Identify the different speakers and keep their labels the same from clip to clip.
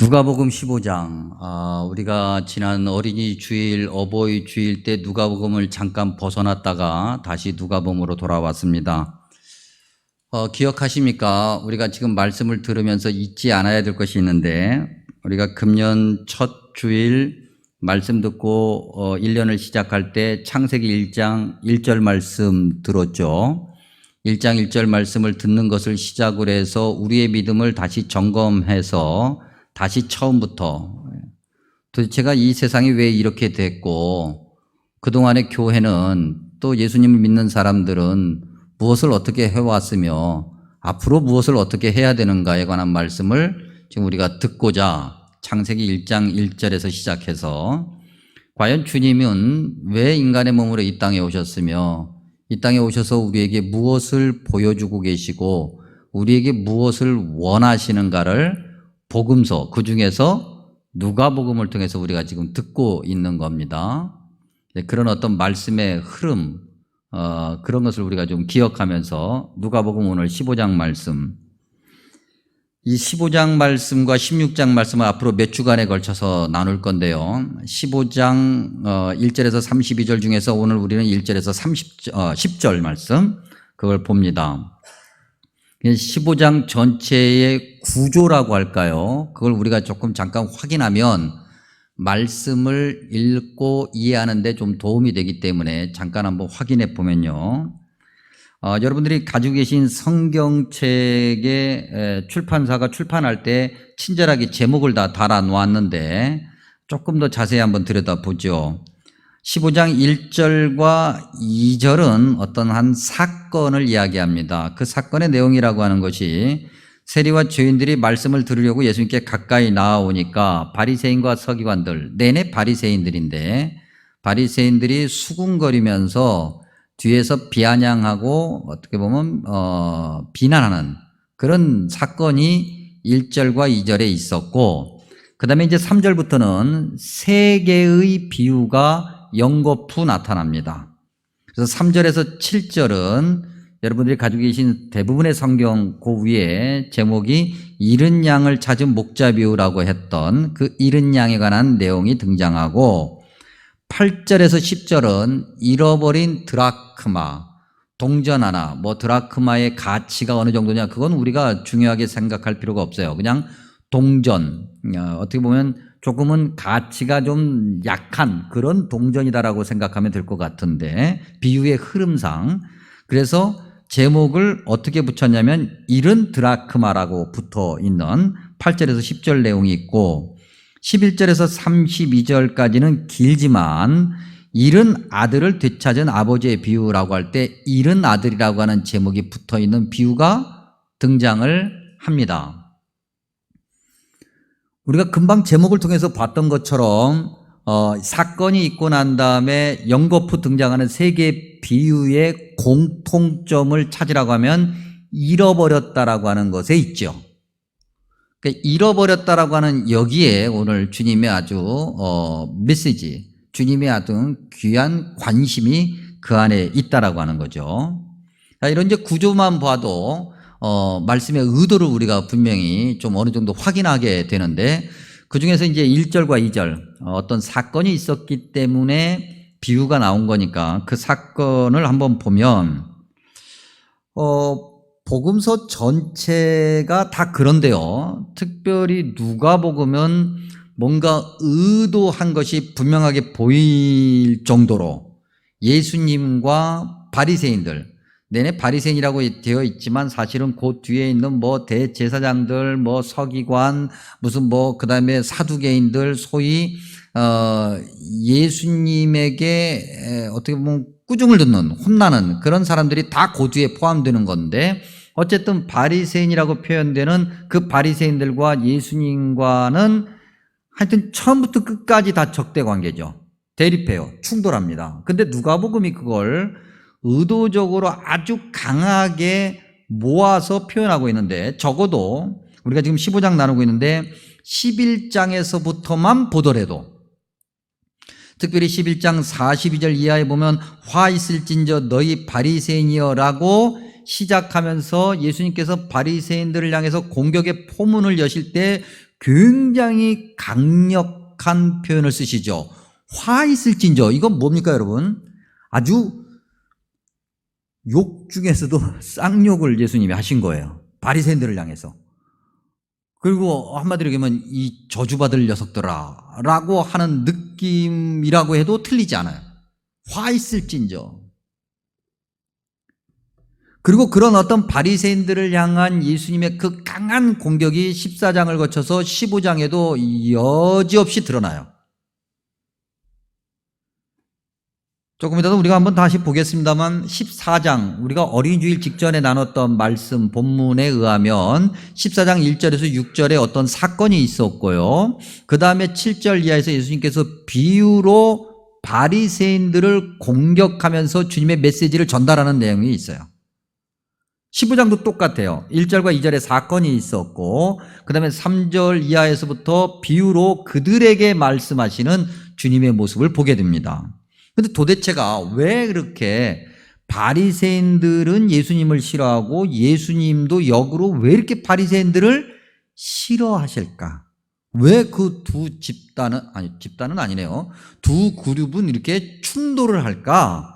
Speaker 1: 누가복음 15장. 우리가 지난 어린이 주일, 어버이 주일 때 누가복음을 잠깐 벗어났다가 다시 누가복음으로 돌아왔습니다. 기억하십니까? 우리가 지금 말씀을 들으면서 잊지 않아야 될 것이 있는데, 우리가 금년 첫 주일 말씀 듣고 1년을 시작할 때 창세기 1장 1절 말씀 들었죠. 1장 1절 말씀을 듣는 것을 시작으로 해서 우리의 믿음을 다시 점검해서 다시 처음부터 도대체가 이 세상이 왜 이렇게 됐고, 그동안의 교회는 또 예수님을 믿는 사람들은 무엇을 어떻게 해왔으며 앞으로 무엇을 어떻게 해야 되는가에 관한 말씀을 지금 우리가 듣고자 창세기 1장 1절에서 시작해서, 과연 주님은 왜 인간의 몸으로 이 땅에 오셨으며 이 땅에 오셔서 우리에게 무엇을 보여주고 계시고 우리에게 무엇을 원하시는가를 복음서, 그 중에서 누가복음을 통해서 우리가 지금 듣고 있는 겁니다. 그런 어떤 말씀의 흐름, 그런 것을 우리가 좀 기억하면서 누가복음 오늘 15장 말씀, 이 15장 말씀과 16장 말씀을 앞으로 몇 주간에 걸쳐서 나눌 건데요. 15장 1절에서 32절 중에서 오늘 우리는 1절에서 10절 말씀, 그걸 봅니다. 15장 전체의 구조라고 할까요? 그걸 우리가 조금 잠깐 확인하면 말씀을 읽고 이해하는 데 좀 도움이 되기 때문에 잠깐 한번 확인해 보면요. 여러분들이 가지고 계신 성경책의 출판사가 출판할 때 친절하게 제목을 다 달아 놓았는데 조금 더 자세히 한번 들여다보죠. 15장 1절과 2절은 어떤 한 사건을 이야기합니다. 그 사건의 내용이라고 하는 것이 세리와 죄인들이 말씀을 들으려고 예수님께 가까이 나아오니까 바리새인과 서기관들, 내내 바리새인들인데 바리새인들이 수군거리면서 뒤에서 비아냥하고 어떻게 보면 비난하는 그런 사건이 1절과 2절에 있었고, 그 다음에 이제 3절부터는 세 개의 비유가 연거푸 나타납니다. 그래서 3절에서 7절은 여러분들이 가지고 계신 대부분의 성경 그 위에 제목이 잃은 양을 찾은 목자 비유라고 했던 그 잃은 양에 관한 내용이 등장하고, 8절에서 10절은 잃어버린 드라크마, 동전 하나, 드라크마의 가치가 어느 정도냐, 그건 우리가 중요하게 생각할 필요가 없어요. 그냥 동전, 어떻게 보면 조금은 가치가 좀 약한 그런 동전이다라고 생각하면 될 것 같은데, 비유의 흐름상. 그래서 제목을 어떻게 붙였냐면 잃은 드라크마라고 붙어 있는 8절에서 10절 내용이 있고, 11절에서 32절까지는 길지만 잃은 아들을 되찾은 아버지의 비유라고 할 때 잃은 아들이라고 하는 제목이 붙어 있는 비유가 등장을 합니다. 우리가 금방 제목을 통해서 봤던 것처럼 사건이 있고 난 다음에 연거푸 등장하는 세 개의 비유의 공통점을 찾으라고 하면 잃어버렸다라고 하는 것에 있죠. 그러니까 잃어버렸다라고 하는 여기에 오늘 주님의 아주 메시지, 주님의 아주 귀한 관심이 그 안에 있다라고 하는 거죠. 이런 이제 구조만 봐도 말씀의 의도를 우리가 분명히 좀 어느 정도 확인하게 되는데, 그 중에서 이제 1절과 2절 어떤 사건이 있었기 때문에 비유가 나온 거니까 그 사건을 한번 보면 복음서 전체가 다 그런데요. 특별히 누가복음은 뭔가 의도한 것이 분명하게 보일 정도로 예수님과 바리새인들, 내내 바리새인이라고 되어 있지만 사실은 그 뒤에 있는 대제사장들, 서기관, 그다음에 사두개인들, 소위 예수님에게 어떻게 보면 꾸중을 듣는, 혼나는 그런 사람들이 다 그 뒤에 포함되는 건데, 어쨌든 바리새인이라고 표현되는 그 바리새인들과 예수님과는 하여튼 처음부터 끝까지 다 적대 관계죠. 대립해요. 충돌합니다. 근데 누가복음이 그걸 의도적으로 아주 강하게 모아서 표현하고 있는데, 적어도 우리가 지금 15장 나누고 있는데 11장에서부터만 보더라도, 특별히 11장 42절 이하에 보면 화 있을진저 너희 바리새인이여라고 시작하면서 예수님께서 바리새인들을 향해서 공격의 포문을 여실 때 굉장히 강력한 표현을 쓰시죠. 화 있을진저. 이건 뭡니까 여러분? 아주 욕 중에서도 쌍욕을 예수님이 하신 거예요. 바리새인들을 향해서. 그리고 한마디로 얘기하면 이 저주받을 녀석들아 라고 하는 느낌이라고 해도 틀리지 않아요. 화 있을진저. 그리고 그런 어떤 바리새인들을 향한 예수님의 그 강한 공격이 14장을 거쳐서 15장에도 여지없이 드러나요. 조금 이따도 우리가 한번 다시 보겠습니다만 14장 우리가 어린이주일 직전에 나눴던 말씀 본문에 의하면 14장 1절에서 6절에 어떤 사건이 있었고요. 그 다음에 7절 이하에서 예수님께서 비유로 바리새인들을 공격하면서 주님의 메시지를 전달하는 내용이 있어요. 15장도 똑같아요. 1절과 2절에 사건이 있었고 그 다음에 3절 이하에서부터 비유로 그들에게 말씀하시는 주님의 모습을 보게 됩니다. 근데 도대체가 왜 그렇게 바리새인들은 예수님을 싫어하고 예수님도 역으로 왜 이렇게 바리새인들을 싫어하실까? 왜 그 두 집단은 아니네요. 두 그룹은 이렇게 충돌을 할까?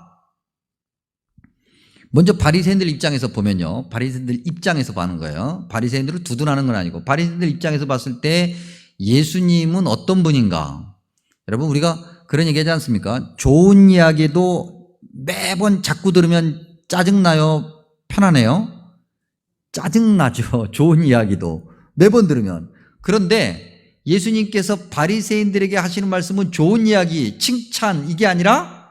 Speaker 1: 먼저 바리새인들 입장에서 보면요. 바리새인들 입장에서 보는 거예요. 바리새인들을 두둔하는 건 아니고 바리새인들 입장에서 봤을 때 예수님은 어떤 분인가? 여러분 우리가 그런 얘기 하지 않습니까? 좋은 이야기도 매번 자꾸 들으면 짜증나요? 편하네요? 짜증나죠. 좋은 이야기도 매번 들으면. 그런데 예수님께서 바리새인들에게 하시는 말씀은 좋은 이야기, 칭찬 이게 아니라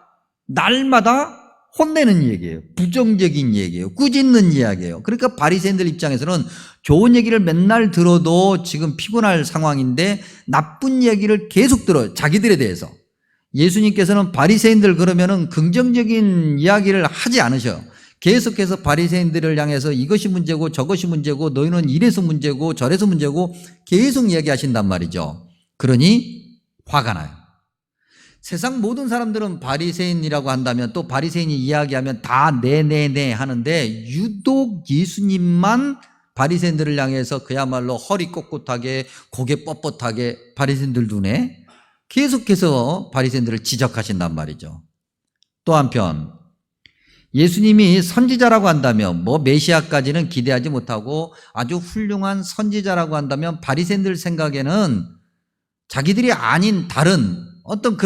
Speaker 1: 날마다 혼내는 얘기예요. 부정적인 얘기예요. 꾸짖는 이야기예요. 그러니까 바리새인들 입장에서는 좋은 얘기를 맨날 들어도 지금 피곤할 상황인데 나쁜 얘기를 계속 들어요. 자기들에 대해서. 예수님께서는 바리새인들 그러면은 긍정적인 이야기를 하지 않으셔요. 계속해서 바리새인들을 향해서 이것이 문제고 저것이 문제고 너희는 이래서 문제고 저래서 문제고 계속 이야기하신단 말이죠. 그러니 화가 나요. 세상 모든 사람들은 바리새인이라고 한다면 또 바리새인이 이야기하면 다 네네네 하는데 유독 예수님만 바리새인들을 향해서 그야말로 허리 꼿꼿하게 고개 뻣뻣하게 바리새인들 눈에 계속해서 바리새인들을 지적하신단 말이죠. 또 한편 예수님이 선지자라고 한다면 뭐 메시아까지는 기대하지 못하고 아주 훌륭한 선지자라고 한다면 바리새인들 생각에는 자기들이 아닌 다른 어떤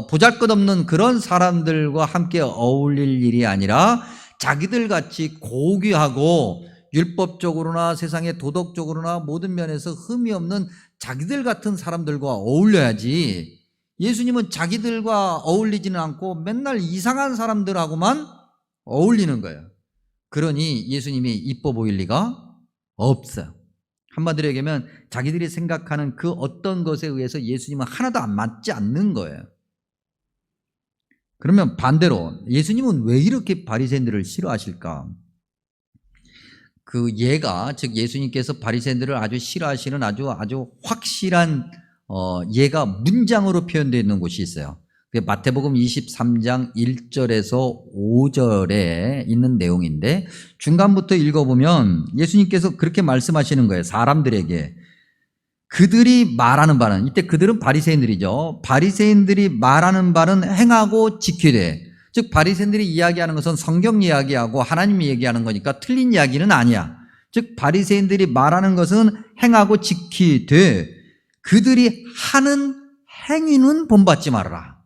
Speaker 1: 보잘것없는 그런 사람들과 함께 어울릴 일이 아니라 자기들 같이 고귀하고 율법적으로나 세상의 도덕적으로나 모든 면에서 흠이 없는 자기들 같은 사람들과 어울려야지 예수님은 자기들과 어울리지는 않고 맨날 이상한 사람들하고만 어울리는 거예요. 그러니 예수님이 이뻐 보일 리가 없어요. 한마디로 얘기하면 자기들이 생각하는 그 어떤 것에 의해서 예수님은 하나도 안 맞지 않는 거예요. 그러면 반대로 예수님은 왜 이렇게 바리새인들을 싫어하실까? 그 예가 즉 예수님께서 바리새인들을 아주 싫어하시는 아주 확실한 예가 문장으로 표현되어 있는 곳이 있어요. 마태복음 23장 1절에서 5절에 있는 내용인데 중간부터 읽어보면 예수님께서 그렇게 말씀하시는 거예요. 사람들에게 그들이 말하는 바는 이때 그들은 바리새인들이죠. 바리새인들이 말하는 바는 행하고 지키되 즉 바리새인들이 이야기하는 것은 성경 이야기하고 하나님이 얘기하는 거니까 틀린 이야기는 아니야. 즉 바리새인들이 말하는 것은 행하고 지키되 그들이 하는 행위는 본받지 말아라.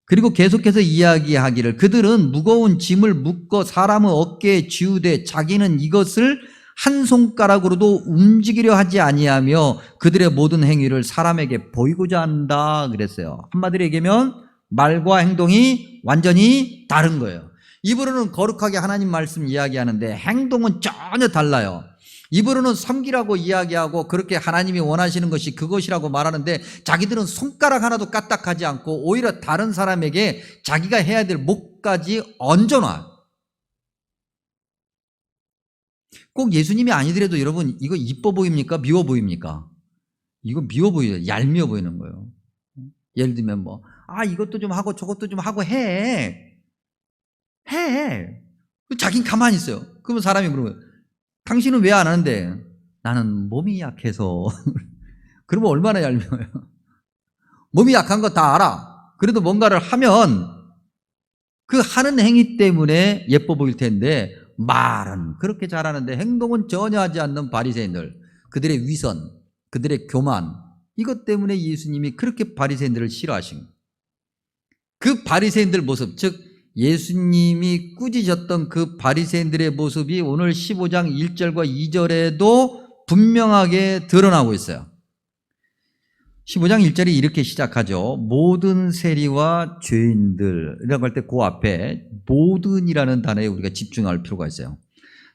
Speaker 1: 그리고 계속해서 이야기하기를 그들은 무거운 짐을 묶어 사람의 어깨에 지우되 자기는 이것을 한 손가락으로도 움직이려 하지 아니하며 그들의 모든 행위를 사람에게 보이고자 한다 그랬어요. 한마디로 얘기하면 말과 행동이 완전히 다른 거예요. 입으로는 거룩하게 하나님 말씀 이야기하는데 행동은 전혀 달라요. 입으로는 섬기라고 이야기하고 그렇게 하나님이 원하시는 것이 그것이라고 말하는데 자기들은 손가락 하나도 까딱하지 않고 오히려 다른 사람에게 자기가 해야 될 몫까지 얹어놔요. 꼭 예수님이 아니더라도 여러분 이거 이뻐 보입니까? 미워 보입니까? 이거 미워 보여요. 얄미워 보이는 거예요. 예를 들면 이것도 좀 하고 저것도 좀 하고 해. 자긴 가만히 있어요. 그러면 사람이 물어봐요. 당신은 왜 안 하는데? 나는 몸이 약해서. 그러면 얼마나 얄미워요. 몸이 약한 거 다 알아. 그래도 뭔가를 하면 그 하는 행위 때문에 예뻐 보일 텐데 말은 그렇게 잘하는데 행동은 전혀 하지 않는 바리새인들, 그들의 위선, 그들의 교만, 이것 때문에 예수님이 그렇게 바리새인들을 싫어하신 거예요. 그 바리새인들 모습, 즉 예수님이 꾸짖었던 그 바리새인들의 모습이 오늘 15장 1절과 2절에도 분명하게 드러나고 있어요. 15장 1절이 이렇게 시작하죠. 모든 세리와 죄인들이라고 할 때 그 앞에 모든이라는 단어에 우리가 집중할 필요가 있어요.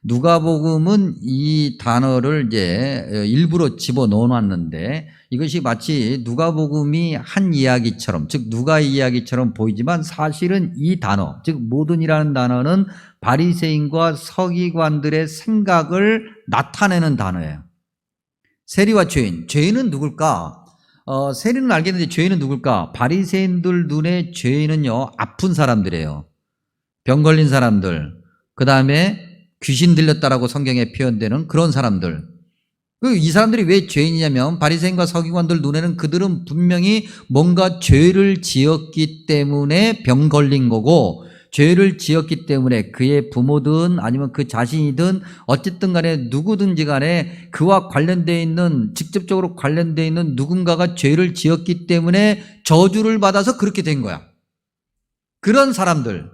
Speaker 1: 누가복음은 이 단어를 이제 일부러 집어넣어 놨는데 이것이 마치 누가복음이 한 이야기처럼, 즉 누가 이야기처럼 보이지만 사실은 이 단어, 즉 모든이라는 단어는 바리새인과 서기관들의 생각을 나타내는 단어예요. 세리와 죄인, 죄인은 누굴까? 세리는 알겠는데 죄인은 누굴까? 바리새인들 눈에 죄인은요, 아픈 사람들이에요. 병 걸린 사람들, 그 다음에 귀신 들렸다라고 성경에 표현되는 그런 사람들. 이 사람들이 왜 죄인이냐면 바리새인과 서기관들 눈에는 그들은 분명히 뭔가 죄를 지었기 때문에 병 걸린 거고, 죄를 지었기 때문에 그의 부모든 아니면 그 자신이든 어쨌든 간에 누구든지 간에 그와 관련되어 있는, 직접적으로 관련되어 있는 누군가가 죄를 지었기 때문에 저주를 받아서 그렇게 된 거야. 그런 사람들,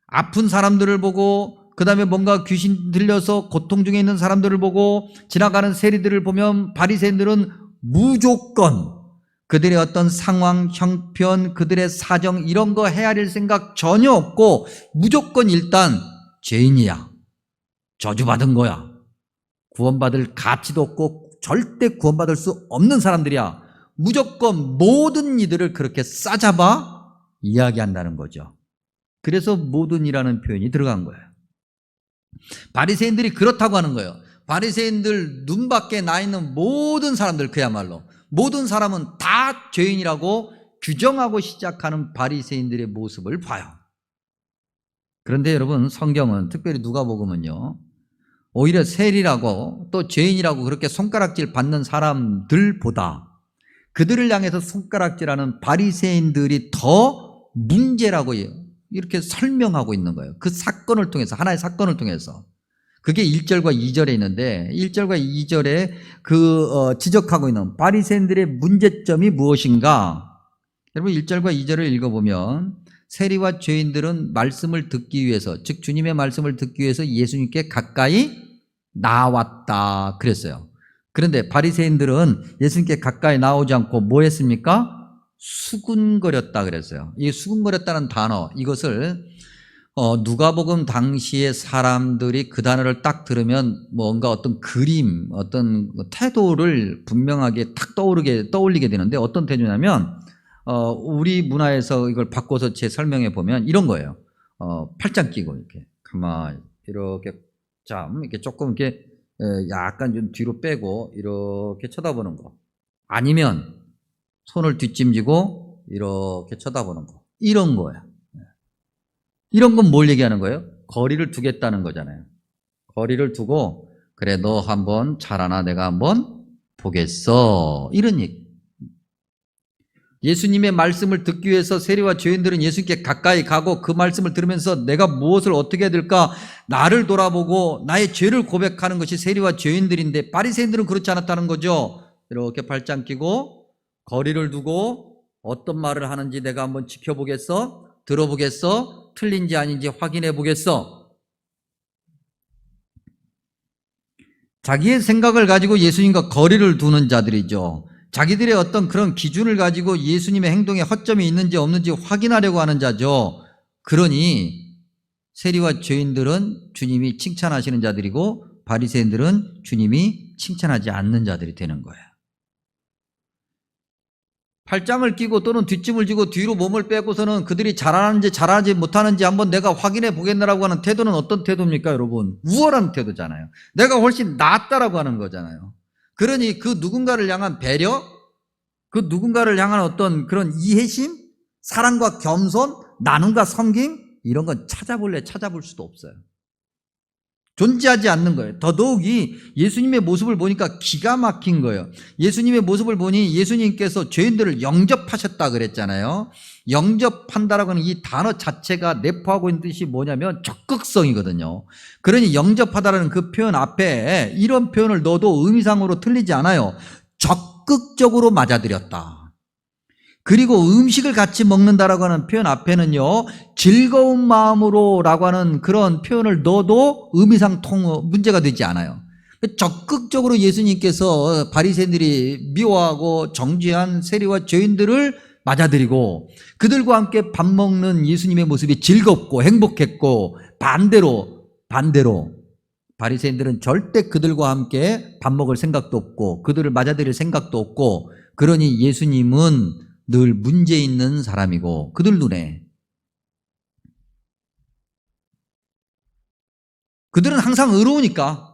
Speaker 1: 아픈 사람들을 보고, 그 다음에 뭔가 귀신 들려서 고통 중에 있는 사람들을 보고, 지나가는 세리들을 보면 바리새인들은 무조건 그들의 어떤 상황, 형편, 그들의 사정 이런 거 헤아릴 생각 전혀 없고 무조건 일단 죄인이야, 저주받은 거야, 구원받을 가치도 없고 절대 구원받을 수 없는 사람들이야, 무조건 모든 이들을 그렇게 싸잡아 이야기한다는 거죠. 그래서 모든이라는 표현이 들어간 거예요. 바리새인들이 그렇다고 하는 거예요. 바리새인들 눈밖에 나 있는 모든 사람들, 그야말로 모든 사람은 다 죄인이라고 규정하고 시작하는 바리새인들의 모습을 봐요. 그런데 여러분, 성경은, 특별히 누가복음은요, 오히려 세리라고 또 죄인이라고 그렇게 손가락질 받는 사람들보다 그들을 향해서 손가락질하는 바리새인들이 더 문제라고 이렇게 설명하고 있는 거예요. 그 사건을 통해서, 하나의 사건을 통해서. 그게 1절과 2절에 있는데 1절과 2절에 지적하고 있는 바리새인들의 문제점이 무엇인가? 여러분 1절과 2절을 읽어보면 세리와 죄인들은 말씀을 듣기 위해서, 즉 주님의 말씀을 듣기 위해서 예수님께 가까이 나왔다 그랬어요. 그런데 바리새인들은 예수님께 가까이 나오지 않고 뭐 했습니까? 수군거렸다 그랬어요. 이 수군거렸다는 단어, 이것을 누가복음 당시의 사람들이 그 단어를 딱 들으면 뭔가 어떤 그림, 어떤 태도를 분명하게 탁 떠올리게 되는데, 어떤 태도냐면 우리 문화에서 이걸 바꿔서 제 설명해 보면 이런 거예요. 팔짱 끼고 이렇게 가만히 이렇게 이렇게 조금 이렇게 약간 좀 뒤로 빼고 이렇게 쳐다보는 거, 아니면 손을 뒷짐지고 이렇게 쳐다보는 거, 이런 거야. 이런 건 뭘 얘기하는 거예요? 거리를 두겠다는 거잖아요. 거리를 두고, 그래 너 한번 잘하나 내가 한번 보겠어, 이런 얘기. 예수님의 말씀을 듣기 위해서 세리와 죄인들은 예수님께 가까이 가고 그 말씀을 들으면서 내가 무엇을 어떻게 해야 될까, 나를 돌아보고 나의 죄를 고백하는 것이 세리와 죄인들인데, 바리새인들은 그렇지 않았다는 거죠. 이렇게 발짱 끼고 거리를 두고 어떤 말을 하는지 내가 한번 지켜보겠어, 들어보겠어, 틀린지 아닌지 확인해 보겠어. 자기의 생각을 가지고 예수님과 거리를 두는 자들이죠. 자기들의 어떤 그런 기준을 가지고 예수님의 행동에 허점이 있는지 없는지 확인하려고 하는 자죠. 그러니 세리와 죄인들은 주님이 칭찬하시는 자들이고 바리새인들은 주님이 칭찬하지 않는 자들이 되는 거예요. 팔짱을 끼고 또는 뒷짐을 지고 뒤로 몸을 빼고서는 그들이 잘하는지 잘하지 못하는지 한번 내가 확인해 보겠느라고 하는 태도는 어떤 태도입니까, 여러분? 우월한 태도잖아요. 내가 훨씬 낫다라고 하는 거잖아요. 그러니 그 누군가를 향한 배려, 그 누군가를 향한 어떤 그런 이해심, 사랑과 겸손, 나눔과 섬김, 이런 건 찾아볼 수도 없어요. 존재하지 않는 거예요. 더더욱이 예수님의 모습을 보니까 기가 막힌 거예요. 예수님의 모습을 보니 예수님께서 죄인들을 영접하셨다 그랬잖아요. 영접한다라고 하는 이 단어 자체가 내포하고 있는 뜻이 뭐냐면 적극성이거든요. 그러니 영접하다라는 그 표현 앞에 이런 표현을 넣어도 의미상으로 틀리지 않아요. 적극적으로 맞아들였다. 그리고 음식을 같이 먹는다라고 하는 표현 앞에는요, 즐거운 마음으로라고 하는 그런 표현을 넣어도 의미상 문제가 되지 않아요. 적극적으로 예수님께서 바리새인들이 미워하고 정죄한 세리와 죄인들을 맞아들이고 그들과 함께 밥 먹는 예수님의 모습이 즐겁고 행복했고, 반대로 바리새인들은 절대 그들과 함께 밥 먹을 생각도 없고 그들을 맞아들일 생각도 없고, 그러니 예수님은 늘 문제 있는 사람이고 그들 눈에 그들은 항상 의로우니까,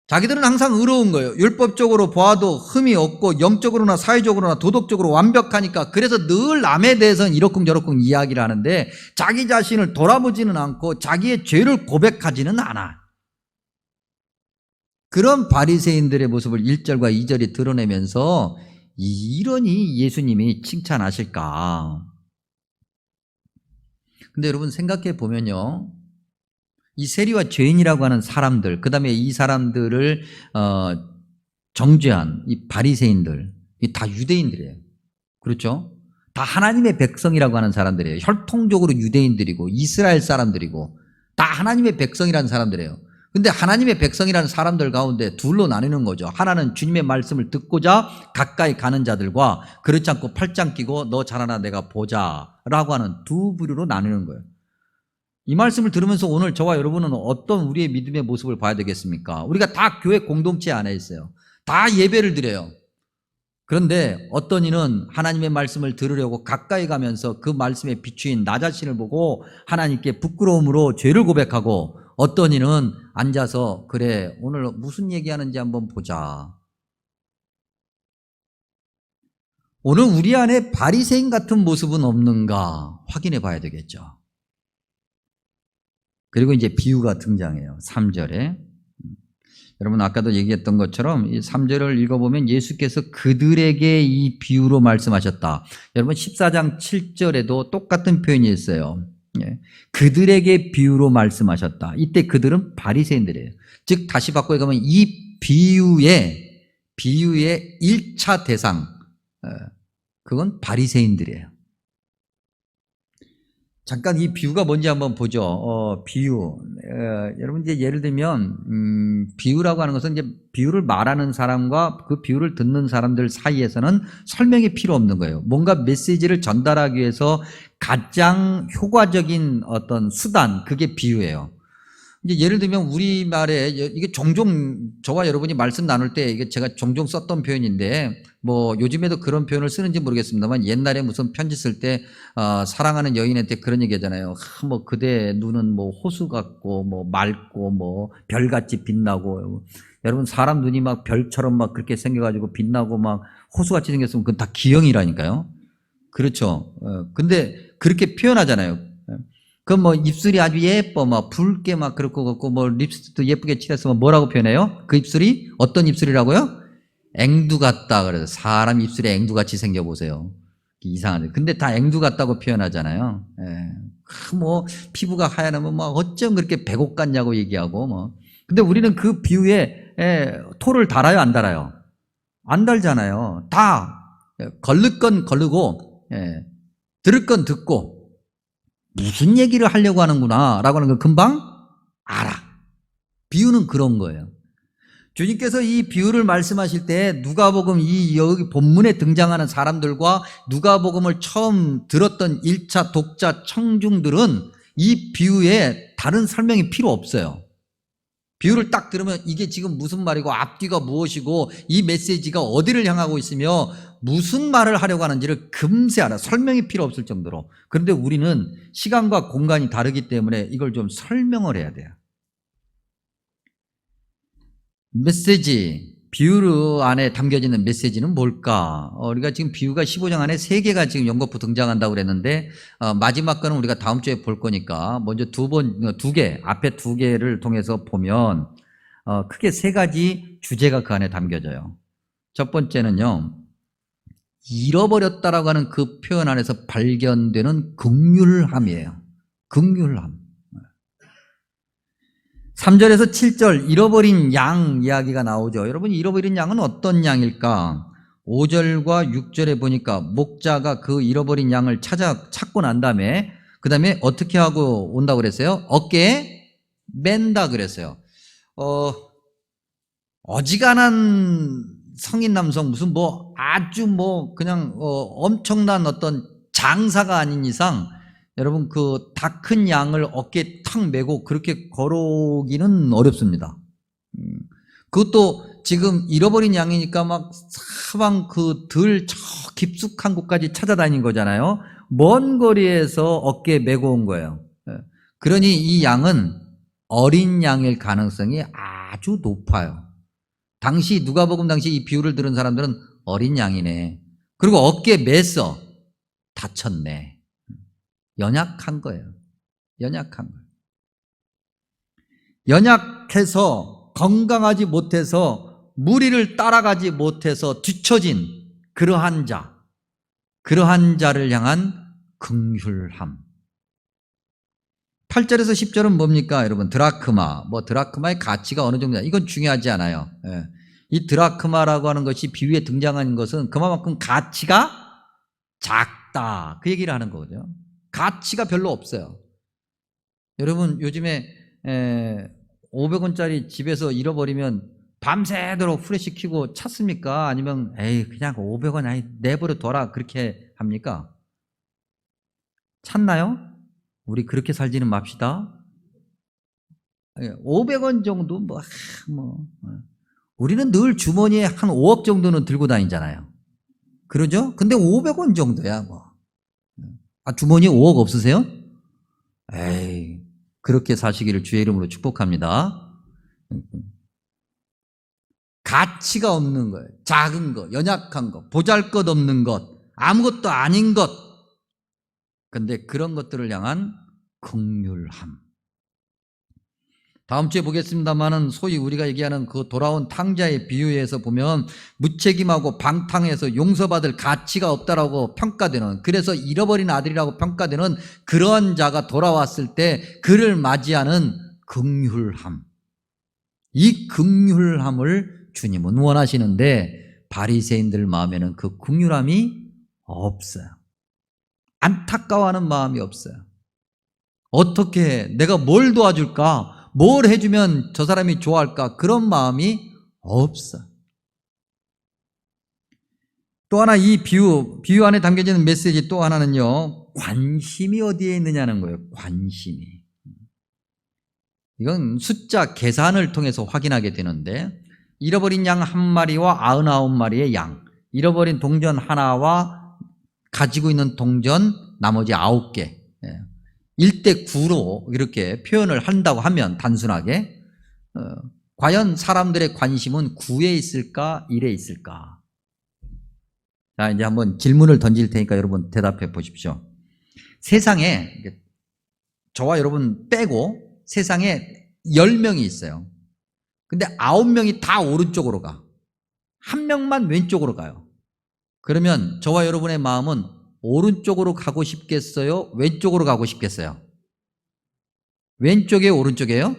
Speaker 1: 자기들은 항상 의로운 거예요. 율법적으로 보아도 흠이 없고 영적으로나 사회적으로나 도덕적으로 완벽하니까, 그래서 늘 남에 대해서는 이러쿵저러쿵 이야기를 하는데 자기 자신을 돌아보지는 않고 자기의 죄를 고백하지는 않아. 그런 바리새인들의 모습을 1절과 2절이 드러내면서 이러니 예수님이 칭찬하실까? 근데 여러분 생각해 보면요, 이 세리와 죄인이라고 하는 사람들, 그 다음에 이 사람들을 정죄한 이 바리새인들, 이 다 유대인들이에요. 그렇죠? 다 하나님의 백성이라고 하는 사람들이에요. 혈통적으로 유대인들이고 이스라엘 사람들이고 다 하나님의 백성이라는 사람들이에요. 근데 하나님의 백성이라는 사람들 가운데 둘로 나뉘는 거죠. 하나는 주님의 말씀을 듣고자 가까이 가는 자들과, 그렇지 않고 팔짱 끼고 너 잘하나 내가 보자 라고 하는 두 부류로 나누는 거예요. 이 말씀을 들으면서 오늘 저와 여러분은 어떤 우리의 믿음의 모습을 봐야 되겠습니까? 우리가 다 교회 공동체 안에 있어요. 다 예배를 드려요. 그런데 어떤 이는 하나님의 말씀을 들으려고 가까이 가면서 그 말씀에 비추인 나 자신을 보고 하나님께 부끄러움으로 죄를 고백하고, 어떤 이는 앉아서 그래 오늘 무슨 얘기하는지 한번 보자. 오늘 우리 안에 바리새인 같은 모습은 없는가 확인해 봐야 되겠죠. 그리고 이제 비유가 등장해요. 3절에. 여러분 아까도 얘기했던 것처럼 이 3절을 읽어보면 예수께서 그들에게 이 비유로 말씀하셨다. 여러분 14장 7절에도 똑같은 표현이 있어요. 그들에게 비유로 말씀하셨다. 이때 그들은 바리새인들이에요. 즉 다시 바꿔 가면 이 비유의 1차 대상, 그건 바리새인들이에요. 잠깐 이 비유가 뭔지 한번 보죠. 비유. 여러분 이제 예를 들면 비유라고 하는 것은 이제 비유를 말하는 사람과 그 비유를 듣는 사람들 사이에서는 설명이 필요 없는 거예요. 뭔가 메시지를 전달하기 위해서 가장 효과적인 어떤 수단, 그게 비유예요. 이제 예를 들면 우리말에 이게 종종 저와 여러분이 말씀 나눌 때 이게 제가 종종 썼던 표현인데, 뭐 요즘에도 그런 표현을 쓰는지 모르겠습니다만 옛날에 무슨 편지 쓸 때 사랑하는 여인한테 그런 얘기 하잖아요. 뭐 그대 눈은 뭐 호수 같고 뭐 맑고 뭐 별같이 빛나고. 여러분 사람 눈이 막 별처럼 막 그렇게 생겨가지고 빛나고 막 호수같이 생겼으면 그건 다 기형이라니까요. 그렇죠. 근데 그렇게 표현하잖아요. 그럼 뭐 입술이 아주 예뻐, 막 붉게 막 그렇고 그렇고 뭐 립스틱도 예쁘게 칠했으면 뭐라고 표현해요? 그 입술이 어떤 입술이라고요? 앵두 같다. 그래서 사람 입술에 앵두같이 생겨보세요. 이상하네. 근데 다 앵두 같다고 표현하잖아요. 뭐 피부가 하얗으면 막 어쩜 그렇게 백옥 같냐고 얘기하고 뭐. 근데 우리는 그 비유에 토를 달아요, 안 달아요? 안 달잖아요. 다 걸릴 건 걸르고 들을 건 듣고 무슨 얘기를 하려고 하는구나 라고 하는 걸 금방 알아. 비유는 그런 거예요. 주님께서 이 비유를 말씀하실 때 누가복음 이 여기 본문에 등장하는 사람들과 누가복음을 처음 들었던 1차 독자 청중들은 이 비유에 다른 설명이 필요 없어요. 비유를 딱 들으면 이게 지금 무슨 말이고 앞뒤가 무엇이고 이 메시지가 어디를 향하고 있으며 무슨 말을 하려고 하는지를 금세 알아. 설명이 필요 없을 정도로. 그런데 우리는 시간과 공간이 다르기 때문에 이걸 좀 설명을 해야 돼요. 메시지, 비유 안에 담겨지는 메시지는 뭘까? 우리가 지금 비유가 15장 안에 3개가 지금 연거푸 등장한다고 그랬는데, 마지막 거는 우리가 다음 주에 볼 거니까, 먼저 앞에 2개를 통해서 보면, 크게 3가지 주제가 그 안에 담겨져요. 첫 번째는요, 잃어버렸다라고 하는 그 표현 안에서 발견되는 긍휼함이에요. 긍휼함. 3절에서 7절 잃어버린 양 이야기가 나오죠. 여러분, 잃어버린 양은 어떤 양일까? 5절과 6절에 보니까 목자가 그 잃어버린 양을 찾고 난 다음에 그 다음에 어떻게 하고 온다고 그랬어요? 어깨에 맨다 그랬어요. 어지간한 성인 남성 무슨 아주 그냥 엄청난 어떤 장사가 아닌 이상 여러분 그 다 큰 양을 어깨에 탁 메고 그렇게 걸어오기는 어렵습니다. 그것도 지금 잃어버린 양이니까 막 사방 그 저 깊숙한 곳까지 찾아다닌 거잖아요. 먼 거리에서 어깨에 메고 온 거예요. 그러니 이 양은 어린 양일 가능성이 아주 높아요. 당시 누가복음 당시 이 비유를 들은 사람들은 어린 양이네. 그리고 어깨에 맸어. 다쳤네. 연약한 거예요. 연약한 거예요. 연약해서 건강하지 못해서 무리를 따라가지 못해서 뒤처진 그러한 자를 향한 긍휼함. 8절에서 10절은 뭡니까? 여러분, 드라크마의 가치가 어느 정도냐? 이건 중요하지 않아요. 이 드라크마라고 하는 것이 비유에 등장하는 것은 그만큼 가치가 작다. 그 얘기를 하는 거죠. 가치가 별로 없어요. 여러분, 요즘에 500원짜리 집에서 잃어버리면 밤새도록 후레쉬 켜고 찾습니까? 아니면 그냥 500원 내버려 둬라 그렇게 합니까? 찾나요? 우리 그렇게 살지는 맙시다. 500원 정도 우리는 늘 주머니에 한 5억 정도는 들고 다니잖아요. 그러죠? 근데 500원 정도야 주머니에 5억 없으세요? 그렇게 사시기를 주의 이름으로 축복합니다. 가치가 없는 거예요. 작은 거, 연약한 거, 보잘것없는 것, 아무것도 아닌 것. 근데 그런 것들을 향한 긍휼함. 다음 주에 보겠습니다만은 소위 우리가 얘기하는 그 돌아온 탕자의 비유에서 보면 무책임하고 방탕해서 용서받을 가치가 없다라고 평가되는, 그래서 잃어버린 아들이라고 평가되는 그러한 자가 돌아왔을 때 그를 맞이하는 긍휼함. 이 긍휼함을 주님은 원하시는데 바리새인들 마음에는 그 긍휼함이 없어요. 안타까워하는 마음이 없어요. 어떻게 내가 뭘 도와줄까? 뭘 해주면 저 사람이 좋아할까? 그런 마음이 없어. 또 하나 이 비유 안에 담겨지는 메시지 또 하나는요, 관심이 어디에 있느냐는 거예요. 관심이. 이건 숫자 계산을 통해서 확인하게 되는데, 잃어버린 양 1마리와 99마리의 양, 잃어버린 동전 하나와 가지고 있는 동전 나머지 9개, 1대9로 이렇게 표현을 한다고 하면 단순하게 과연 사람들의 관심은 9에 있을까 1에 있을까? 자, 이제 한번 질문을 던질 테니까 여러분 대답해 보십시오. 세상에 저와 여러분 빼고 세상에 10명이 있어요. 근데 9명이 다 오른쪽으로 가. 1명만 왼쪽으로 가요. 그러면 저와 여러분의 마음은 오른쪽으로 가고 싶겠어요? 왼쪽으로 가고 싶겠어요? 왼쪽이에요? 오른쪽이에요?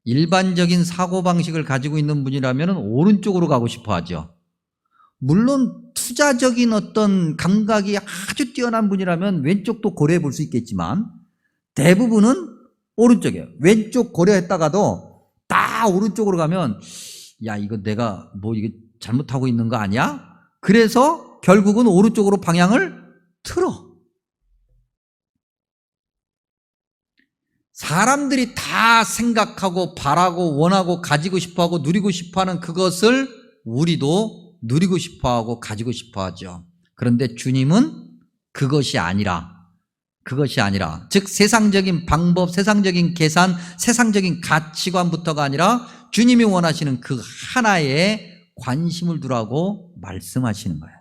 Speaker 1: 일반적인 사고방식을 가지고 있는 분이라면 오른쪽으로 가고 싶어 하죠. 물론 투자적인 어떤 감각이 아주 뛰어난 분이라면 왼쪽도 고려해 볼 수 있겠지만 대부분은 오른쪽이에요. 왼쪽 고려했다가도 다 오른쪽으로 가면 이거 내가 이게 잘못하고 있는 거 아니야? 그래서 결국은 오른쪽으로 방향을 틀어. 사람들이 다 생각하고 바라고 원하고 가지고 싶어하고 누리고 싶어하는 그것을 우리도 누리고 싶어하고 가지고 싶어하죠. 그런데 주님은 그것이 아니라 즉 세상적인 방법, 세상적인 계산, 세상적인 가치관부터가 아니라 주님이 원하시는 그 하나에 관심을 두라고 말씀하시는 거예요.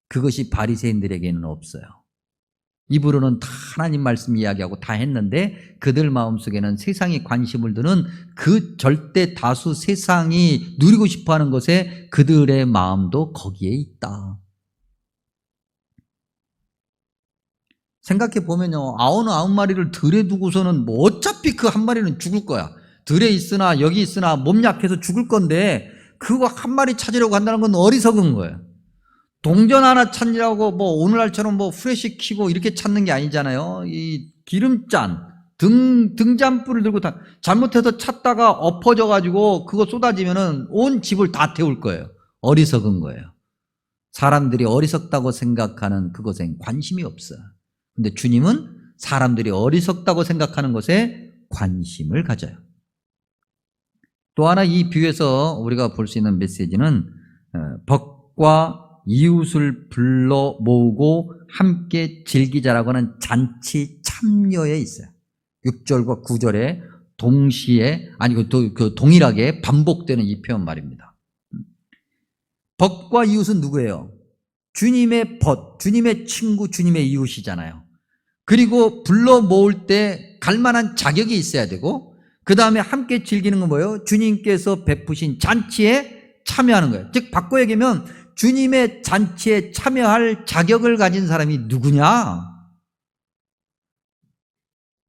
Speaker 1: 그것이 바리새인들에게는 없어요. 입으로는 다 하나님 말씀 이야기하고 다 했는데 그들 마음속에는 세상에 관심을 두는 그 절대 다수 세상이 누리고 싶어하는 것에 그들의 마음도 거기에 있다. 생각해 보면요, 99마리를 들에 두고서는 뭐 어차피 그 한 마리는 죽을 거야. 들에 있으나 여기 있으나 몸 약해서 죽을 건데 그거 한 마리 찾으려고 한다는 건 어리석은 거예요. 동전 하나 찾으려고 뭐 오늘날처럼 뭐 후레쉬 켜고 이렇게 찾는 게 아니잖아요. 이 기름잔, 등잔불을 들고 잘못해서 찾다가 엎어져 가지고 그거 쏟아지면은 온 집을 다 태울 거예요. 어리석은 거예요. 사람들이 어리석다고 생각하는 그것엔 관심이 없어요. 근데 주님은 사람들이 어리석다고 생각하는 것에 관심을 가져요. 또 하나 이 비유에서 우리가 볼 수 있는 메시지는 벗과 이웃을 불러 모으고 함께 즐기자라고 하는 잔치 참여에 있어요. 6절과 9절에 동시에 그 동일하게 반복되는 이 표현 말입니다. 벗과 이웃은 누구예요? 주님의 벗, 주님의 친구, 주님의 이웃이잖아요. 그리고 불러 모을 때 갈만한 자격이 있어야 되고 그 다음에 함께 즐기는 건 뭐예요? 주님께서 베푸신 잔치에 참여하는 거예요. 즉 바꿔 얘기하면 주님의 잔치에 참여할 자격을 가진 사람이 누구냐?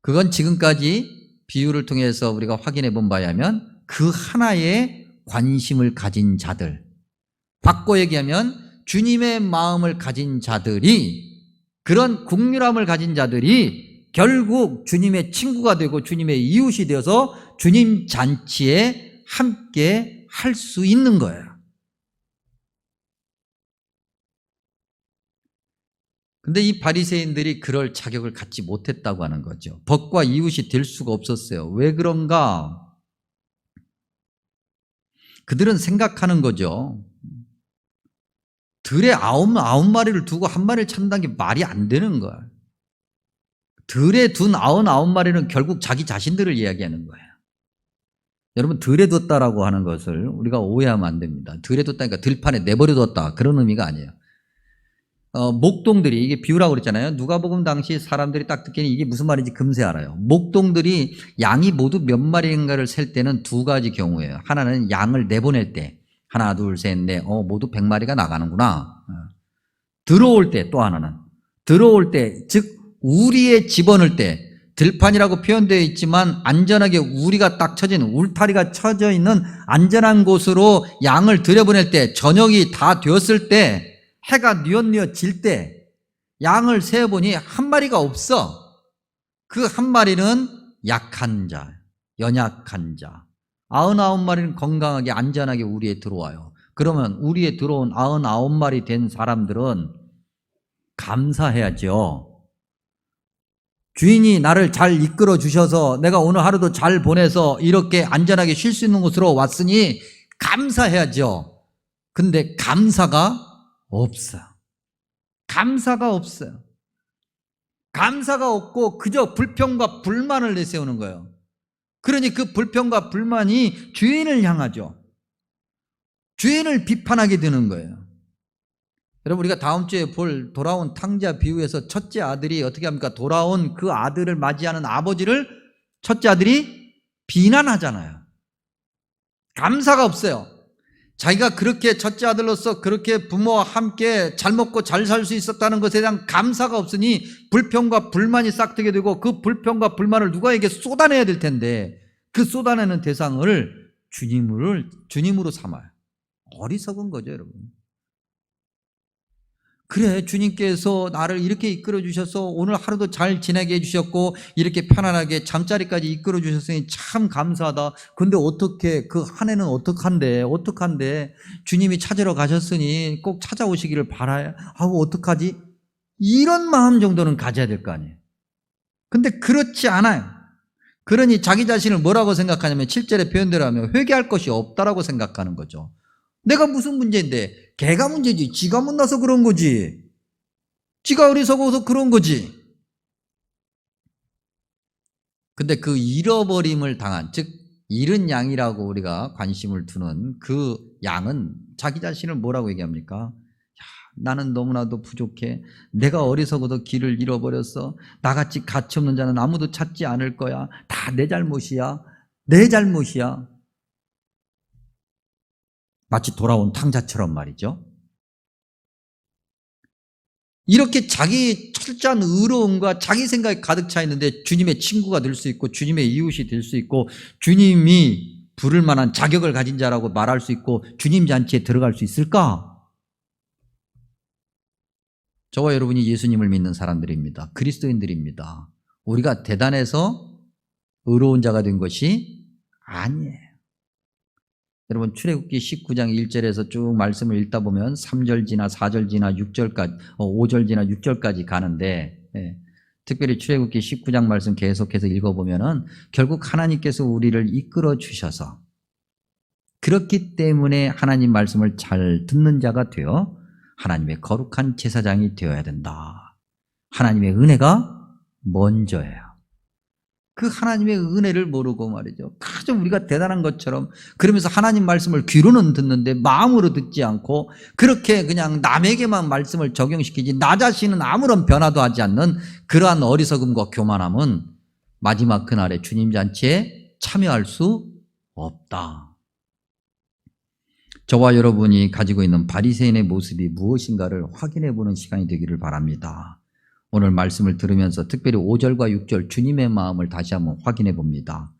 Speaker 1: 그건 지금까지 비유를 통해서 우리가 확인해 본 바에 하면 그 하나에 관심을 가진 자들, 바꿔 얘기하면 주님의 마음을 가진 자들이, 그런 국률함을 가진 자들이 결국 주님의 친구가 되고 주님의 이웃이 되어서 주님 잔치에 함께 할 수 있는 거예요. 근데 이 바리새인들이 그럴 자격을 갖지 못했다고 하는 거죠. 벗과 이웃이 될 수가 없었어요. 왜 그런가? 그들은 생각하는 거죠. 들에 아홉 마리를 두고 한 마리를 찾는다는 게 말이 안 되는 거야. 들에 둔 99마리는 결국 자기 자신들을 이야기하는 거예요. 여러분, 들에 뒀다라고 하는 것을 우리가 오해하면 안 됩니다. 들에 뒀다니까 들판에 내버려 뒀다, 그런 의미가 아니에요. 목동들이, 이게 비유라고 그랬잖아요. 누가복음 당시 사람들이 딱 듣기는 이게 무슨 말인지 금세 알아요. 목동들이 양이 모두 몇 마리인가를 셀 때는 두 가지 경우예요. 하나는 양을 내보낼 때, 하나 둘 셋 넷, 모두 100마리가 나가는구나. 들어올 때, 또 하나는 들어올 때, 즉 우리에 집어넣을 때, 들판이라고 표현되어 있지만 안전하게 우리가 딱 쳐진, 울타리가 쳐져 있는 안전한 곳으로 양을 들여보낼 때, 저녁이 다 되었을 때, 해가 뉘엿뉘엿 질 때 양을 세어보니 한 마리가 없어. 그 한 마리는 약한 자, 연약한 자. 99마리는 건강하게 안전하게 우리에 들어와요. 그러면 우리에 들어온 99마리 된 사람들은 감사해야죠. 주인이 나를 잘 이끌어 주셔서 내가 오늘 하루도 잘 보내서 이렇게 안전하게 쉴 수 있는 곳으로 왔으니 감사해야죠. 근데 감사가 없어요. 감사가 없어요. 감사가 없고 그저 불평과 불만을 내세우는 거예요. 그러니 그 불평과 불만이 주인을 향하죠. 주인을 비판하게 되는 거예요. 여러분, 우리가 다음 주에 볼 돌아온 탕자 비유에서 첫째 아들이 어떻게 합니까? 돌아온 그 아들을 맞이하는 아버지를 첫째 아들이 비난하잖아요. 감사가 없어요. 자기가 그렇게 첫째 아들로서 그렇게 부모와 함께 잘 먹고 잘 살 수 있었다는 것에 대한 감사가 없으니 불평과 불만이 싹트게 되고 그 불평과 불만을 누가에게 쏟아내야 될 텐데 그 쏟아내는 대상을 주님으로 삼아요. 어리석은 거죠, 여러분. 그래, 주님께서 나를 이렇게 이끌어 주셔서 오늘 하루도 잘 지내게 해주셨고 이렇게 편안하게 잠자리까지 이끌어 주셨으니 참 감사하다. 근데 어떻게 그 한 해는 어떡한데 주님이 찾으러 가셨으니 꼭 찾아오시기를 바라요. 어떡하지? 이런 마음 정도는 가져야 될 거 아니에요. 근데 그렇지 않아요. 그러니 자기 자신을 뭐라고 생각하냐면 7절의 표현대로 하면 회개할 것이 없다라고 생각하는 거죠. 내가 무슨 문제인데? 걔가 문제지. 지가 못나서 그런 거지. 지가 어리석어서 그런 거지. 근데 그 잃어버림을 당한, 즉 잃은 양이라고 우리가 관심을 두는 그 양은 자기 자신을 뭐라고 얘기합니까? 나는 너무나도 부족해. 내가 어리석어도 길을 잃어버렸어. 나같이 가치 없는 자는 아무도 찾지 않을 거야. 다 내 잘못이야. 내 잘못이야. 마치 돌아온 탕자처럼 말이죠. 이렇게 자기 철저한 의로움과 자기 생각이 가득 차 있는데 주님의 친구가 될 수 있고 주님의 이웃이 될 수 있고 주님이 부를 만한 자격을 가진 자라고 말할 수 있고 주님 잔치에 들어갈 수 있을까? 저와 여러분이 예수님을 믿는 사람들입니다. 그리스도인들입니다. 우리가 대단해서 의로운 자가 된 것이 아니에요. 여러분 출애굽기 19장 1절에서 쭉 말씀을 읽다 보면 3절 지나 4절 지나 6절까지 5절 지나 6절까지 가는데 특별히 출애굽기 19장 말씀 계속해서 읽어보면은 결국 하나님께서 우리를 이끌어 주셔서 그렇기 때문에 하나님 말씀을 잘 듣는 자가 되어 하나님의 거룩한 제사장이 되어야 된다. 하나님의 은혜가 먼저예요. 그 하나님의 은혜를 모르고 말이죠. 아주 우리가 대단한 것처럼 그러면서 하나님 말씀을 귀로는 듣는데 마음으로 듣지 않고 그렇게 그냥 남에게만 말씀을 적용시키지 나 자신은 아무런 변화도 하지 않는 그러한 어리석음과 교만함은 마지막 그날의 주님 잔치에 참여할 수 없다. 저와 여러분이 가지고 있는 바리새인의 모습이 무엇인가를 확인해 보는 시간이 되기를 바랍니다. 오늘 말씀을 들으면서 특별히 5절과 6절 주님의 마음을 다시 한번 확인해 봅니다.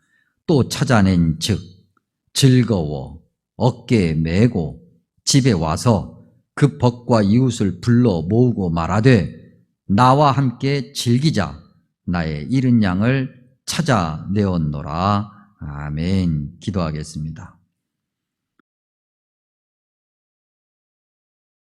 Speaker 1: 또 찾아낸 즉 즐거워 어깨에 메고 집에 와서 그 벗과 이웃을 불러 모으고 말하되 나와 함께 즐기자 나의 잃은 양을 찾아내었노라. 아멘. 기도하겠습니다.